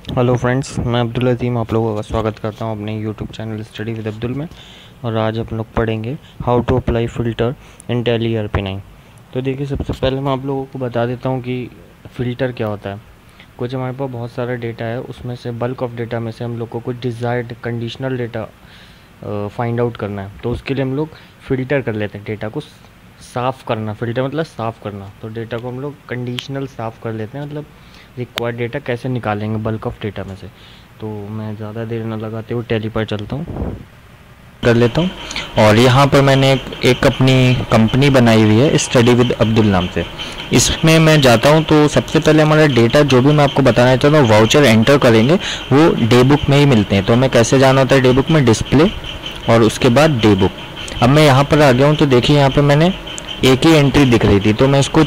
Hello friends, मैं अब्दुल अजीम आप लोगों का स्वागत करता हूं अपने YouTube channel study with Abdul में। और आज हम लोग पढ़ेंगे how to apply filter in Tally ERP9। तो देखिए, सबसे पहले मैं आप लोगों को बता देता हूं कि फ़िल्टर क्या होता है। कुछ हमारे पास बहुत सारा डेटा है, उसमें से बल्क ऑफ डेटा में से हम लोग को कुछ desired conditional data find out करना है। तो उसके लिए हम लोग फ़िल्टर कर लेते हैं, डेटा को साफ़ करना। फ़िल्टर मतलब साफ़ करना। तो डेटा को हम लोग कंडीशनल साफ़ कर लेते हैं, मतलब रिक्वायर्ड डेटा कैसे निकालेंगे बल्क ऑफ डेटा में से। तो मैं ज़्यादा देर न लगाते हुए टैली पर चलता हूँ, कर लेता हूँ। और यहाँ पर मैंने एक अपनी कंपनी बनाई हुई है स्टडी विद अब्दुल नाम से। इसमें मैं जाता हूँ तो सबसे पहले हमारा डेटा जो भी मैं आपको बताना चाहता हूँ वाउचर एंटर करेंगे वो डे बुक में ही मिलते हैं। तो हमें कैसे जाना होता है डे बुक में, डिस्प्ले और उसके बाद डे बुक। अब मैं यहाँ पर आ गया हूँ तो देखिए यहाँ पर मैंने एक ही एंट्री दिख रही थी, तो मैं इसको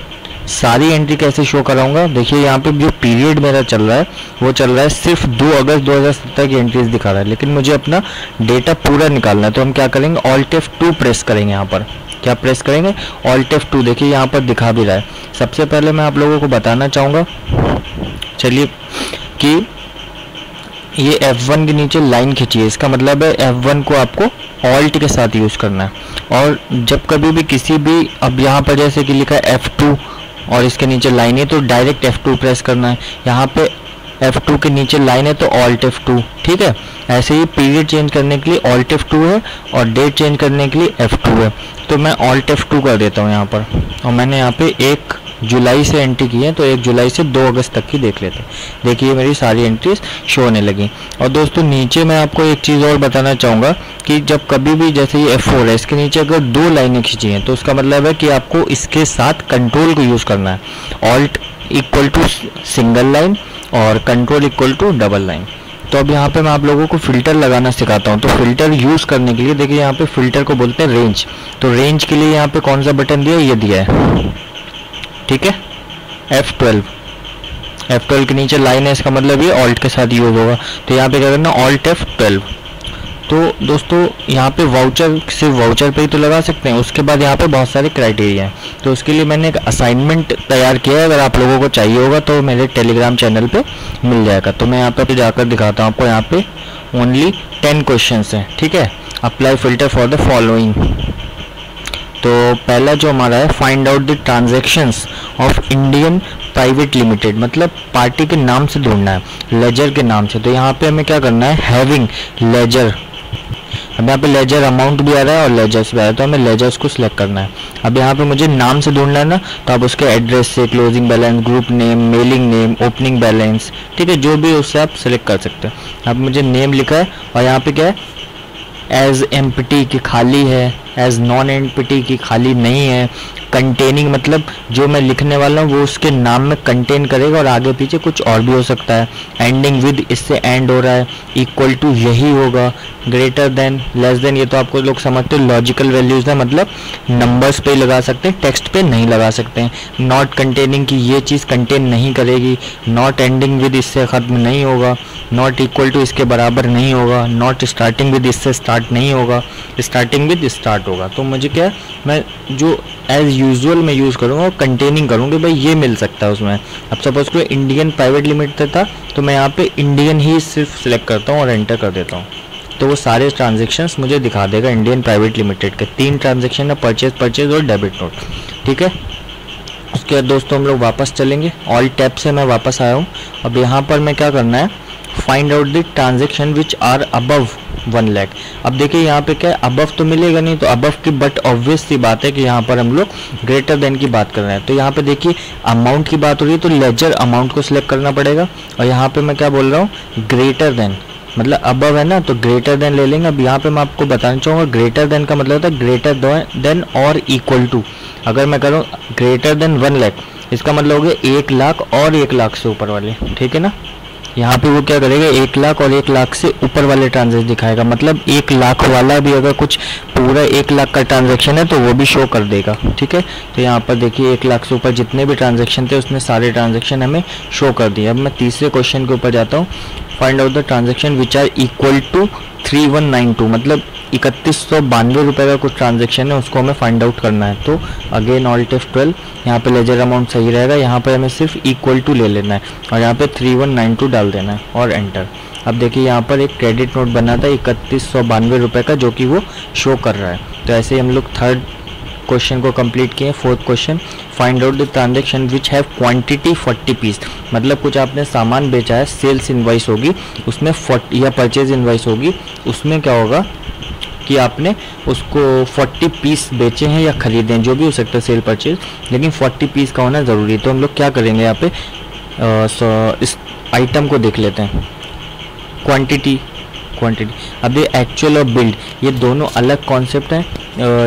सारी एंट्री कैसे शो कराऊंगा। देखिए यहाँ पे जो पीरियड मेरा चल रहा है वो चल रहा है सिर्फ 2 अगस्त 2017 की एंट्रीज दिखा रहा है, लेकिन मुझे अपना डेटा पूरा निकालना है। तो हम क्या करेंगे, Alt F2 प्रेस करेंगे। यहाँ पर क्या प्रेस करेंगे, Alt F2। देखिए यहाँ पर दिखा भी रहा है। सबसे पहले मैं आप लोगों को बताना चाहूँगा, चलिए, कि ये F1 के नीचे लाइन खींचिए। इसका मतलब है F1 को आपको Alt के साथ यूज़ करना है। और जब कभी भी किसी भी, अब यहाँ पर जैसे कि लिखा है F2 और इसके नीचे लाइन है तो डायरेक्ट F2 प्रेस करना है। यहाँ पे F2 के नीचे लाइन है तो Alt F2, ठीक है। ऐसे ही पीरियड चेंज करने के लिए Alt F2 है और डेट चेंज करने के लिए F2 है। तो मैं Alt F2 कर देता हूँ यहाँ पर। और मैंने यहाँ पे 1 जुलाई से एंट्री की है, तो 1 जुलाई से 2 अगस्त तक की देख लेते हैं। देखिए मेरी सारी एंट्रीज शो होने लगी। और दोस्तों नीचे मैं आपको एक चीज़ और बताना चाहूँगा कि जब कभी भी, जैसे ये F4 है, इसके नीचे अगर 2 लाइनें खींची हैं तो उसका मतलब है कि आपको इसके साथ कंट्रोल को यूज़ करना है। Alt equal to single line और control equal to double line. तो अब यहाँ पे मैं आप लोगों को फ़िल्टर लगाना सिखाता हूँ। तो फ़िल्टर यूज़ करने के लिए देखिए यहाँ पे फ़िल्टर को बोलते हैं रेंज। तो रेंज के लिए यहाँ पे कौन सा बटन दिया है, ये दिया है, ठीक है, F12 के नीचे लाइन है, इसका मतलब ये ऑल्ट के साथ यूज होगा। तो यहाँ पे क्या करना, Alt F12। तो दोस्तों यहाँ पे वाउचर सिर्फ वाउचर पे ही तो लगा सकते हैं, उसके बाद यहाँ पे बहुत सारे क्राइटेरिया हैं। तो उसके लिए मैंने एक असाइनमेंट तैयार किया है, अगर आप लोगों को चाहिए होगा तो मेरे टेलीग्राम चैनल पे मिल जाएगा। तो मैं यहाँ पे जाकर दिखाता हूँ आपको। यहाँ पे ओनली 10 क्वेश्चन हैं, ठीक है। Apply filter for the following. तो पहला जो हमारा है, find out the transactions of Indian private limited, मतलब पार्टी के नाम से ढूंढना है, लेजर के नाम से। तो यहाँ पे हमें क्या करना है, हैविंग लेजर। अब यहाँ पे लेजर अमाउंट भी आ रहा है और लेजर्स भी आ रहा है, तो हमें लेजर्स को सिलेक्ट करना है। अब यहाँ पे मुझे नाम से ढूंढना है ना, तो आप उसके एड्रेस से, closing balance, group name, mailing name, opening balance, ठीक है, जो भी उससे आप सिलेक्ट कर सकते हैं। अब मुझे नेम लिखा है और यहाँ पे क्या है, एज एम्प्टी की खाली है, एज नॉन एम्प्टी की खाली नहीं है। कंटेनिंग मतलब जो मैं लिखने वाला हूँ वो उसके नाम में कंटेन करेगा और आगे पीछे कुछ और भी हो सकता है। एंडिंग विद, इससे एंड हो रहा है। इक्वल टू यही होगा। ग्रेटर देन, लेस देन, ये तो आपको लोग समझते हो लॉजिकल वैल्यूज है, मतलब नंबर्स पे लगा सकते हैं, टेक्स्ट पे नहीं लगा सकते हैं। नॉट कंटेनिंग की ये चीज़ कंटेन नहीं करेगी। नॉट एंडिंग विद, इससे ख़त्म नहीं होगा। नॉट इक्वल टू, इसके बराबर नहीं होगा। नॉट स्टार्टिंग विद, इससे स्टार्ट नहीं होगा। स्टार्टिंग विद स्टार्ट होगा। तो मुझे क्या है, मैं जो एज यूजुअल मैं यूज़ करूँगा और कंटेनिंग करूँगी, भाई ये मिल सकता है उसमें। अब सपोज को इंडियन प्राइवेट लिमिटेड था तो मैं यहाँ पे इंडियन ही सिर्फ सिलेक्ट करता हूँ और एंटर कर देता हूँ, तो वो सारे ट्रांजेक्शन्स मुझे दिखा देगा इंडियन प्राइवेट लिमिटेड के। 3 ट्रांजेक्शन है, परचेज और डेबिट नोट, ठीक है। उसके बाद दोस्तों हम लोग वापस चलेंगे, ऑल टैब से मैं वापस आया हूँ। अब यहाँ पर मैं क्या करना है, find out the transaction which are above 1 lakh. अब देखिए यहाँ पे क्या है, अबव तो मिलेगा नहीं, तो अबव की, बट ऑब्वियस सी बात है कि यहाँ पर हम लोग ग्रेटर देन की बात कर रहे हैं। तो यहाँ पे देखिए अमाउंट की बात हो रही है, तो लेजर अमाउंट को सिलेक्ट करना पड़ेगा। और यहाँ पे मैं क्या बोल रहा हूँ, ग्रेटर देन, मतलब अबव है ना, तो ग्रेटर देन ले लेंगे। अब यहाँ पे मैं आपको बताना चाहूँगा, ग्रेटर देन का मतलब होता है ग्रेटर देन और इक्वल टू। अगर मैं करूँ ग्रेटर देन 1 लाख, इसका मतलब हो गया 1 लाख और 1 लाख से ऊपर वाले, ठीक है ना। यहाँ पे वो क्या करेगा, 1 लाख और 1 लाख से ऊपर वाले ट्रांजेक्शन दिखाएगा, मतलब 1 लाख वाला भी अगर कुछ पूरा 1 लाख का ट्रांजैक्शन है तो वो भी शो कर देगा, ठीक है। तो यहाँ पर देखिए 1 लाख से ऊपर जितने भी ट्रांजैक्शन थे उसने सारे ट्रांजैक्शन हमें शो कर दिए। अब मैं तीसरे क्वेश्चन के ऊपर जाता हूँ, find out the transaction which are equal to 3192, मतलब 3192 रुपये का कुछ ट्रांजेक्शन है, उसको हमें फाइंड आउट करना है। तो अगेन ऑल्ट F12, यहाँ पे लेजर अमाउंट सही रहेगा, यहाँ पर हमें सिर्फ इक्वल टू ले लेना है और यहाँ पे 3192 डाल देना है और एंटर। अब देखिए यहाँ पर एक क्रेडिट नोट बना था 3192 रुपये का, जो कि वो शो कर रहा है। तो ऐसे ही हम लोग थर्ड क्वेश्चन को कंप्लीट किए। Fourth question, find out the transaction which have quantity 40 piece. मतलब कुछ आपने सामान बेचा है, सेल्स इनवॉइस होगी उसमें 40 या परचेज इनवॉइस होगी, उसमें क्या होगा कि आपने उसको 40 पीस बेचे हैं या खरीदे हैं, जो भी हो सकता है सेल परचेज, लेकिन 40 पीस का होना ज़रूरी है। तो हम लोग क्या करेंगे यहाँ पे इस आइटम को देख लेते हैं। क्वांटिटी, अब ये एक्चुअल और बिल्ड, ये दोनों अलग कॉन्सेप्ट हैं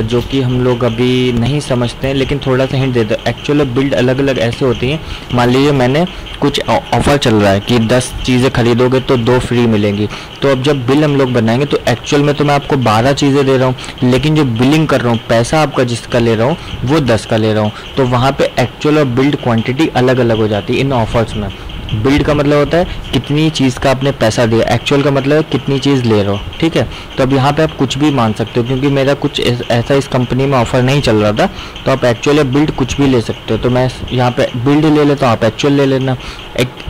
जो कि हम लोग अभी नहीं समझते हैं, लेकिन थोड़ा सा हिंट देते हैं। एक्चुअल और बिल्ड अलग अलग ऐसे होती हैं, मान लीजिए मैंने कुछ ऑफर चल रहा है कि 10 चीज़ें खरीदोगे तो 2 फ्री मिलेंगी। तो अब जब बिल हम लोग बनाएंगे तो एक्चुअल में तो मैं आपको 12 चीज़ें दे रहा हूँ, लेकिन जो बिलिंग कर रहा हूँ, पैसा आपका जिसका ले रहा हूँ वो 10 का ले रहा हूँ। तो वहाँ पे एक्चुअल और बिल्ड क्वांटिटी अलग अलग हो जाती है इन ऑफर्स में। बिल्ड का मतलब होता है कितनी चीज़ का आपने पैसा दिया, एक्चुअल का मतलब है कितनी चीज़ ले रहे हो, ठीक है। तो अब यहाँ पे आप कुछ भी मान सकते हो, क्योंकि मेरा कुछ ऐसा इस कंपनी में ऑफर नहीं चल रहा था, तो आप एक्चुअल या बिल्ड कुछ भी ले सकते हो। तो मैं यहाँ पे बिल्ड ले लेता हूँ, आप एक्चुअल ले लेना।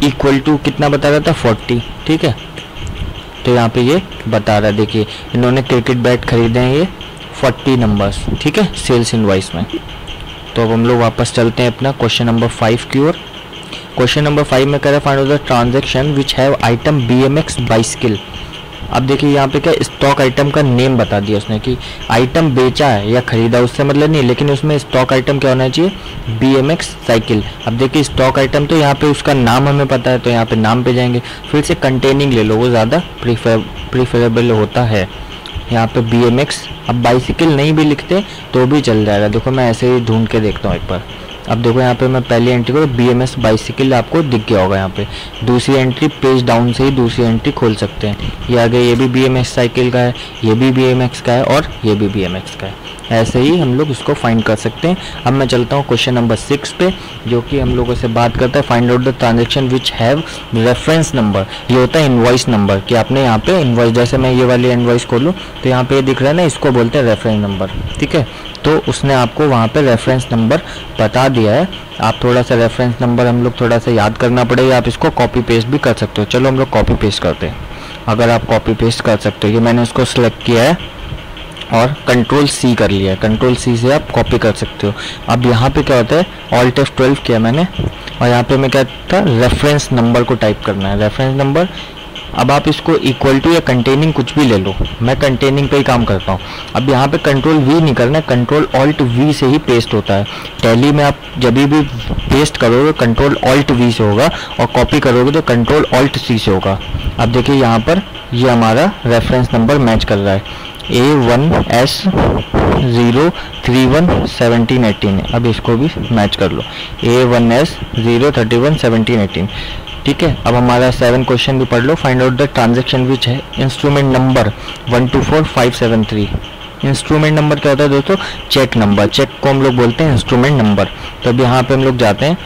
इक्वल टू कितना बता रहा था, 40, ठीक है। तो यहाँ पे ये बता रहा है, देखिए इन्होंने क्रिकेट बैट खरीदे हैं ये 40 नंबर्स, ठीक है, सेल्स इनवॉइस में। तो अब हम लोग वापस चलते हैं अपना क्वेश्चन नंबर 5 की ओर। क्वेश्चन नंबर 5 में कह रहा है find out the transaction which have item BMX bicycle. अब देखिए यहाँ पे क्या स्टॉक आइटम का नेम बता दिया उसने कि आइटम बेचा है या खरीदा, उससे मतलब नहीं, लेकिन उसमें स्टॉक आइटम क्या होना चाहिए, BMX साइकिल। अब देखिए स्टॉक आइटम तो यहाँ पे उसका नाम हमें पता है, तो यहाँ पे नाम पे जाएंगे, फिर से कंटेनिंग ले लो, वो ज़्यादा प्रीफरेबल होता है। यहाँ पे BMX, अब बाइसिकल नहीं भी लिखते तो भी चल जाएगा। देखो मैं ऐसे ही ढूंढ के देखता हूँ एक बार। अब देखो यहाँ पे मैं पहली एंट्री को BMX बाइसिकल आपको दिख गया होगा यहाँ पे। दूसरी एंट्री पेज डाउन से ही दूसरी एंट्री खोल सकते हैं। ये आगे ये भी BMX साइकिल का है, ये भी BMX का है और ये भी BMX का है। ऐसे ही हम लोग इसको फाइंड कर सकते हैं। अब मैं चलता हूँ क्वेश्चन नंबर 6 पे, जो कि हम लोगों से बात करता है find out the transaction which have reference number. ये होता है इनवॉइस नंबर, कि आपने यहाँ पे इनवॉइस, जैसे मैं ये वाली इनवॉइस खोलूँ तो यहाँ पे दिख रहा है ना, इसको बोलते हैं रेफरेंस नंबर, ठीक है। तो उसने आपको वहाँ पे रेफरेंस नंबर बता दिया है। आप थोड़ा सा रेफरेंस नंबर हम लोग थोड़ा सा याद करना पड़ेगा, आप इसको कॉपी पेस्ट भी कर सकते हो। चलो हम लोग कॉपी पेस्ट करते हैं। अगर आप कॉपी पेस्ट कर सकते हो, ये मैंने उसको सिलेक्ट किया है और कंट्रोल C कर लिया है, कंट्रोल C से आप कॉपी कर सकते हो। अब यहाँ पे क्या होता है, ऑल्ट F12 किया मैंने और यहाँ पे मैं क्या था, रेफरेंस नंबर को टाइप करना है, रेफरेंस नंबर। अब आप इसको इक्वल टू या कंटेनिंग कुछ भी ले लो, मैं कंटेनिंग पे ही काम करता हूँ। अब यहाँ पे कंट्रोल V नहीं करना है, कंट्रोल ऑल्ट V से ही पेस्ट होता है। टैली में आप जब भी पेस्ट करोगे कंट्रोल ऑल्ट V से होगा और कॉपी करोगे तो कंट्रोल ऑल्ट C से होगा। अब देखिए यहाँ पर ये हमारा रेफरेंस नंबर मैच कर रहा है, A1S0311718 है। अब इसको भी मैच कर लो, A1S0311718, ठीक है। अब हमारा 7 क्वेश्चन भी पढ़ लो। Find out the transaction which है इंस्ट्रूमेंट नंबर 124573। इंस्ट्रूमेंट नंबर क्या होता है दोस्तों, चेक नंबर, चेक को हम लोग बोलते हैं इंस्ट्रूमेंट नंबर। तो अब यहाँ पे हम लोग जाते हैं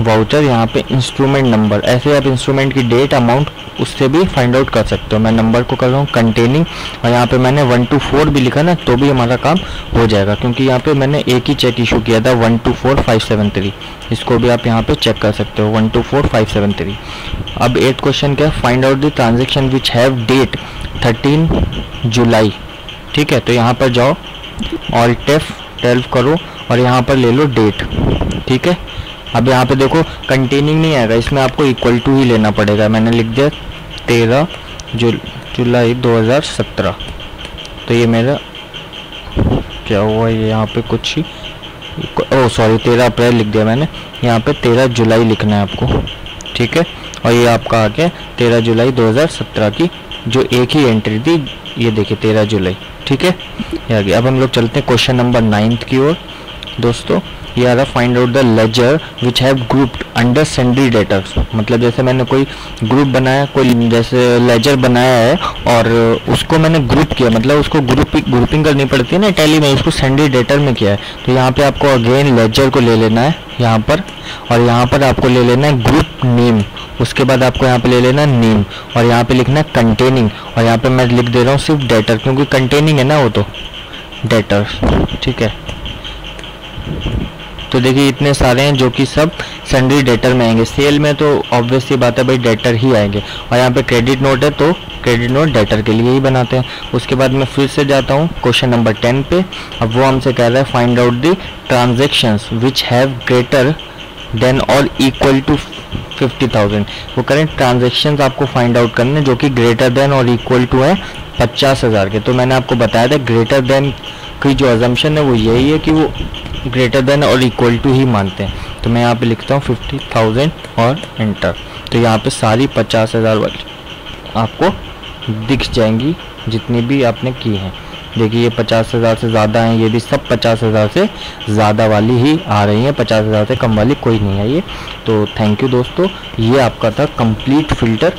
वाउचर, यहाँ पे इंस्ट्रूमेंट नंबर, ऐसे आप इंस्ट्रूमेंट की डेट अमाउंट उससे भी फाइंड आउट कर सकते हो। मैं नंबर को कर रहा हूँ कंटेनिंग और यहाँ पे मैंने 124 भी लिखा ना, तो भी हमारा काम हो जाएगा, क्योंकि यहाँ पे मैंने एक ही चेक इशू किया था 124573। इसको भी आप यहाँ पे चेक कर सकते हो 124573। अब 8 क्वेश्चन क्या, find out the transaction which have date 13 July, ठीक है। तो यहाँ पर जाओ, ऑल्ट F12 करो और यहाँ पर ले लो डेट, ठीक है। अब यहाँ पे देखो कंटेनिंग नहीं आएगा, इसमें आपको इक्वल टू ही लेना पड़ेगा। मैंने लिख दिया 13 जुलाई 2017। तो ये मेरा क्या हुआ, ये यहाँ पे कुछ ही, ओ सॉरी 13 अप्रैल लिख दिया मैंने, यहाँ पे 13 जुलाई लिखना है आपको, ठीक है। और ये आपका आ गया 13 जुलाई 2017 की जो एक ही एंट्री थी, ये देखिए 13 जुलाई, ठीक है, ये आ गया। अब हम लोग चलते हैं क्वेश्चन नंबर 9 की ओर दोस्तों। ये आ रहा find out the ledger which have grouped under sundry debtors. मतलब जैसे मैंने कोई ग्रुप बनाया, कोई जैसे लेजर बनाया है और उसको मैंने ग्रुप किया, मतलब उसको ग्रुपिंग करनी पड़ती है ना टैली में, उसको सन्ड्री डेटर में किया है। तो यहाँ पे आपको अगेन लेजर को ले लेना है यहाँ पर, और यहाँ पर आपको ले लेना है ग्रुप नेम, उसके बाद आपको यहाँ पे ले लेना है नेम, और यहाँ पे लिखना है कंटेनिंग, और यहाँ पे मैं लिख दे रहा हूँ सिर्फ डेटर, क्योंकि कंटेनिंग है ना वो तो डेटर्स, ठीक है। तो देखिए इतने सारे हैं जो कि सब सन्ड्री डेटर में आएंगे। सेल में तो ऑब्वियस सी बात है भाई डेटर ही आएंगे, और यहाँ पे क्रेडिट नोट है तो क्रेडिट नोट डेटर के लिए ही बनाते हैं। उसके बाद मैं फिर से जाता हूँ क्वेश्चन नंबर 10 पे। अब वो हमसे कह रहा है find out the transactions which have greater than और इक्वल टू 50,000। वो करेंट ट्रांजेक्शन्स आपको फाइंड आउट करने जो कि ग्रेटर देन और इक्वल टू है 50,000 के। तो मैंने आपको बताया था ग्रेटर देन की जो अजम्पशन है वो यही है कि वो ग्रेटर देन और इक्वल टू ही मानते हैं। तो मैं यहाँ पे लिखता हूँ 50,000 और एंटर। तो यहाँ पे सारी 50,000 वाली आपको दिख जाएंगी जितनी भी आपने की हैं। देखिए ये 50,000 से ज़्यादा हैं, ये भी सब 50,000 से ज़्यादा वाली ही आ रही हैं, 50,000 से कम वाली कोई नहीं है ये। तो थैंक यू दोस्तों, ये आपका था कंप्लीट फ़िल्टर,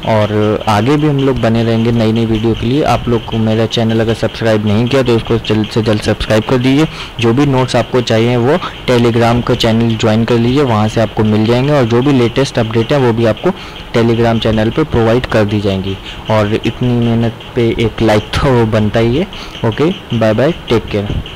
और आगे भी हम लोग बने रहेंगे नई नई वीडियो के लिए। आप लोग को मेरा चैनल अगर सब्सक्राइब नहीं किया तो उसको जल्द से जल्द सब्सक्राइब कर दीजिए। जो भी नोट्स आपको चाहिए वो टेलीग्राम का चैनल ज्वाइन कर लीजिए, वहाँ से आपको मिल जाएंगे, और जो भी लेटेस्ट अपडेट है वो भी आपको टेलीग्राम चैनल पे प्रोवाइड कर दी जाएंगी। और इतनी मेहनत पे एक लाइक तो बनता ही है। Okay, bye bye, take care.